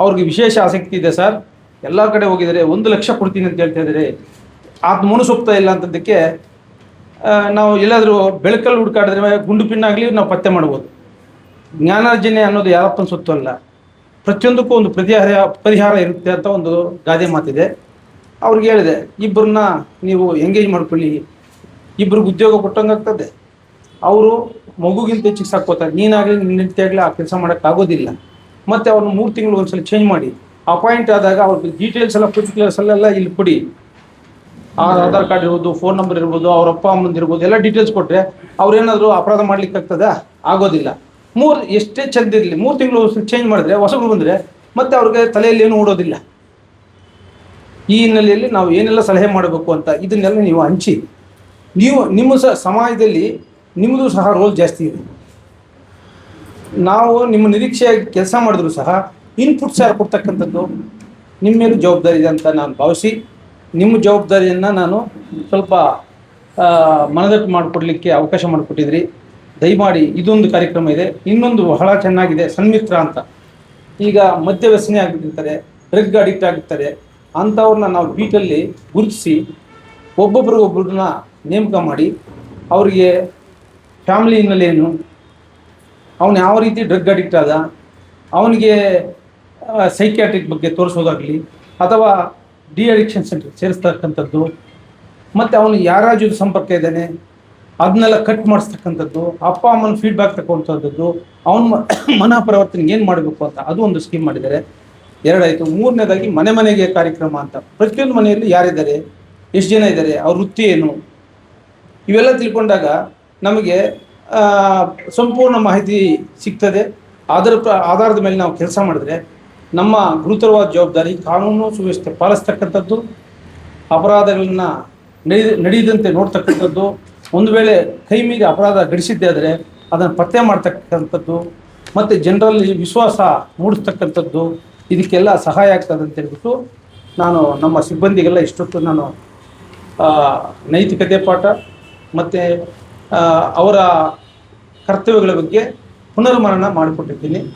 ಅವ್ರಿಗೆ ವಿಶೇಷ ಆಸಕ್ತಿ ಇದೆ ಸರ್, ಎಲ್ಲ ಕಡೆ ಹೋಗಿದ್ದಾರೆ, 1 ಲಕ್ಷ ಕೊಡ್ತೀನಿ ಅಂತ ಹೇಳ್ತಾ ಇದ್ದಾರೆ. ಅದು ಮನಸೊಪ್ತಾ ಇಲ್ಲ ಅಂತದಕ್ಕೆ ನಾವು ಎಲ್ಲಾದರೂ ಬೆಳಕಲ್ಲಿ ಹುಡುಕಾಡಿದ್ರೆ ಗುಂಡು ಪಿನ್ನಾಗಲಿ ನಾವು ಪತ್ತೆ ಮಾಡ್ಬೋದು. ಜ್ಞಾನಾರ್ಜನೆ ಅನ್ನೋದು ಯಾರಪ್ಪನ ಸೊತ್ತು ಅಲ್ಲ, ಪ್ರತಿಯೊಂದಕ್ಕೂ ಒಂದು ಪರಿಹಾರ ಇರುತ್ತೆ ಅಂತ ಒಂದು ಗಾದೆ ಮಾತಿದೆ. ಅವ್ರಿಗೆ ಹೇಳಿದೆ, ಇಬ್ಬರನ್ನ ನೀವು ಎಂಗೇಜ್ ಮಾಡ್ಕೊಳ್ಳಿ, ಇಬ್ಬರಿಗೆ ಉದ್ಯೋಗ ಕೊಟ್ಟಂಗಾಗ್ತದೆ. ಅವರು ಮಗುಗಿಂತ ಹೆಚ್ಚಿಗೆ ಸಾಕೋತಾರೆ, ನೀನಾಗಲಿ ನಿನ್ನ ಹೆಂಡತಿ ಆಗಲಿ ಆ ಕೆಲಸ ಮಾಡೋಕ್ಕಾಗೋದಿಲ್ಲ. ಮತ್ತು ಅವ್ರನ್ನ 3 ತಿಂಗಳು ಒಂದ್ಸಲ ಚೇಂಜ್ ಮಾಡಿ, ಅಪಾಯಿಂಟ್ ಆದಾಗ ಅವ್ರಿಗೆ ಡೀಟೇಲ್ಸ್ ಎಲ್ಲ ಪರ್ಟಿಕ್ಯುಲರ್ಸ್ ಅಲ್ಲೆಲ್ಲ ಇಲ್ಲಿ ಕೊಡಿ. ಆಧಾರ್ ಕಾರ್ಡ್ ಇರ್ಬೋದು, ಫೋನ್ ನಂಬರ್ ಇರ್ಬೋದು, ಅವ್ರ ಅಪ್ಪ ಅಮ್ಮಂದು ಇರ್ಬೋದು, ಎಲ್ಲ ಡೀಟೇಲ್ಸ್ ಕೊಟ್ಟರೆ ಅವ್ರೇನಾದರೂ ಅಪರಾಧ ಮಾಡ್ಲಿಕ್ಕೆ ಆಗ್ತದಾ? ಆಗೋದಿಲ್ಲ. ಎಷ್ಟೇ ಚೆಂದ ಇರಲಿ, 3 ತಿಂಗಳು ಚೇಂಜ್ ಮಾಡಿದ್ರೆ ಹೊಸಬ್ರು ಬಂದರೆ ಮತ್ತೆ ಅವ್ರಿಗೆ ತಲೆಯಲ್ಲಿ ಏನು ಓಡೋದಿಲ್ಲ. ಈ ಹಿನ್ನೆಲೆಯಲ್ಲಿ ನಾವು ಏನೆಲ್ಲ ಸಲಹೆ ಮಾಡಬೇಕು ಅಂತ ಇದನ್ನೆಲ್ಲ ನೀವು ಹಂಚಿ, ನಿಮ್ಮ ಸಮಾಜದಲ್ಲಿ ನಿಮ್ಮದು ಸಹ ರೋಲ್ ಜಾಸ್ತಿ ಇದೆ. ನಾವು ನಿಮ್ಮ ನಿರೀಕ್ಷೆಯಾಗಿ ಕೆಲಸ ಮಾಡಿದ್ರು ಸಹ ಇನ್ಪುಟ್ಸ್ ಯಾರು ಕೊಡ್ತಕ್ಕಂಥದ್ದು? ನಿಮ್ಮ ಮೇಲೆ ಜವಾಬ್ದಾರಿ ಇದೆ ಅಂತ ನಾನು ಭಾವಿಸಿ, ನಿಮ್ಮ ಜವಾಬ್ದಾರಿಯನ್ನು ನಾನು ಸ್ವಲ್ಪ ಮನದಟ್ಟು ಮಾಡಿಕೊಡ್ಲಿಕ್ಕೆ ಅವಕಾಶ ಮಾಡಿಕೊಟ್ಟಿದ್ರಿ. ದಯಮಾಡಿ ಇದೊಂದು ಕಾರ್ಯಕ್ರಮ ಇದೆ, ಇನ್ನೊಂದು ಬಹಳ ಚೆನ್ನಾಗಿದೆ, ಸನ್ಮಿತ್ರ ಅಂತ. ಈಗ ಮದ್ಯ ವ್ಯಸನೆ ಆಗಿರ್ತಾರೆ, ಡ್ರಗ್ ಅಡಿಕ್ಟ್ ಆಗಿರ್ತಾರೆ, ಅಂಥವ್ರನ್ನ ನಾವು ಬೀಟಲ್ಲಿ ಗುರುತಿಸಿ ಒಬ್ಬೊಬ್ರನ್ನ ನೇಮಕ ಮಾಡಿ ಅವರಿಗೆ ಫ್ಯಾಮಿಲಿ ಹಿನ್ನೆಲೆಯನ್ನು, ಅವನು ಯಾವ ರೀತಿ ಡ್ರಗ್ ಅಡಿಕ್ಟ್ ಆದ, ಅವನಿಗೆ ಸೈಕ್ಯಾಟ್ರಿಕ್ ಬಗ್ಗೆ ತೋರಿಸೋದಾಗಲಿ ಅಥವಾ ಡಿ ಅಡಿಕ್ಷನ್ ಸೆಂಟರ್ ಸೇರಿಸ್ತಕ್ಕಂಥದ್ದು, ಮತ್ತು ಅವನು ಯಾರ ಜೊತೆ ಸಂಪರ್ಕ ಇದ್ದಾನೆ ಅದನ್ನೆಲ್ಲ ಕಟ್ ಮಾಡಿಸ್ತಕ್ಕಂಥದ್ದು, ಅಪ್ಪ ಅಮ್ಮನ ಫೀಡ್ಬ್ಯಾಕ್ ತಗೊಳ್ತಕ್ಕಂಥದ್ದು, ಅವನ ಮನಃ ಪರಿವರ್ತನೆಗೆ ಏನು ಮಾಡಬೇಕು ಅಂತ ಅದು ಒಂದು ಸ್ಕೀಮ್ ಮಾಡಿದ್ದಾರೆ. 2 ಆಯಿತು. 3ನೇದಾಗಿ ಮನೆ ಮನೆಗೆ ಕಾರ್ಯಕ್ರಮ ಅಂತ. ಪ್ರತಿಯೊಂದು ಮನೆಯಲ್ಲಿ ಯಾರಿದ್ದಾರೆ, ಎಷ್ಟು ಜನ ಇದ್ದಾರೆ, ಅವ್ರ ವೃತ್ತಿ ಏನು, ಇವೆಲ್ಲ ತಿಳ್ಕೊಂಡಾಗ ನಮಗೆ ಸಂಪೂರ್ಣ ಮಾಹಿತಿ ಸಿಗ್ತದೆ. ಅದರ ಆಧಾರದ ಮೇಲೆ ನಾವು ಕೆಲಸ ಮಾಡಿದ್ರೆ ನಮ್ಮ ಗುರುತರವಾದ ಜವಾಬ್ದಾರಿ ಕಾನೂನು ಸುವ್ಯವಸ್ಥೆ ಪಾಲಿಸ್ತಕ್ಕಂಥದ್ದು, ಅಪರಾಧಗಳನ್ನ ನಡೆಯದಂತೆ ನೋಡ್ತಕ್ಕಂಥದ್ದು, ಒಂದು ವೇಳೆ ಕೈ ಮೀರಿ ಅಪರಾಧ ಗಳಿಸಿದ್ದೇ ಆದರೆ ಅದನ್ನು ಪತ್ತೆ ಮಾಡ್ತಕ್ಕಂಥದ್ದು, ಮತ್ತು ಜನರಲ್ಲಿ ವಿಶ್ವಾಸ ಮೂಡಿಸ್ತಕ್ಕಂಥದ್ದು, ಇದಕ್ಕೆಲ್ಲ ಸಹಾಯ ಆಗ್ತದೆ ಅಂತ ಹೇಳ್ಬಿಟ್ಟು ನಾನು ನಮ್ಮ ಸಿಬ್ಬಂದಿಗೆಲ್ಲ ಇಷ್ಟೊತ್ತು ನಾನು ನೈತಿಕತೆ ಪಾಠ ಮತ್ತು ಅವರ ಕರ್ತವ್ಯಗಳ ಬಗ್ಗೆ ಪುನರ್ಮನನ ಮಾಡಿಕೊಟ್ಟಿದ್ದೀನಿ.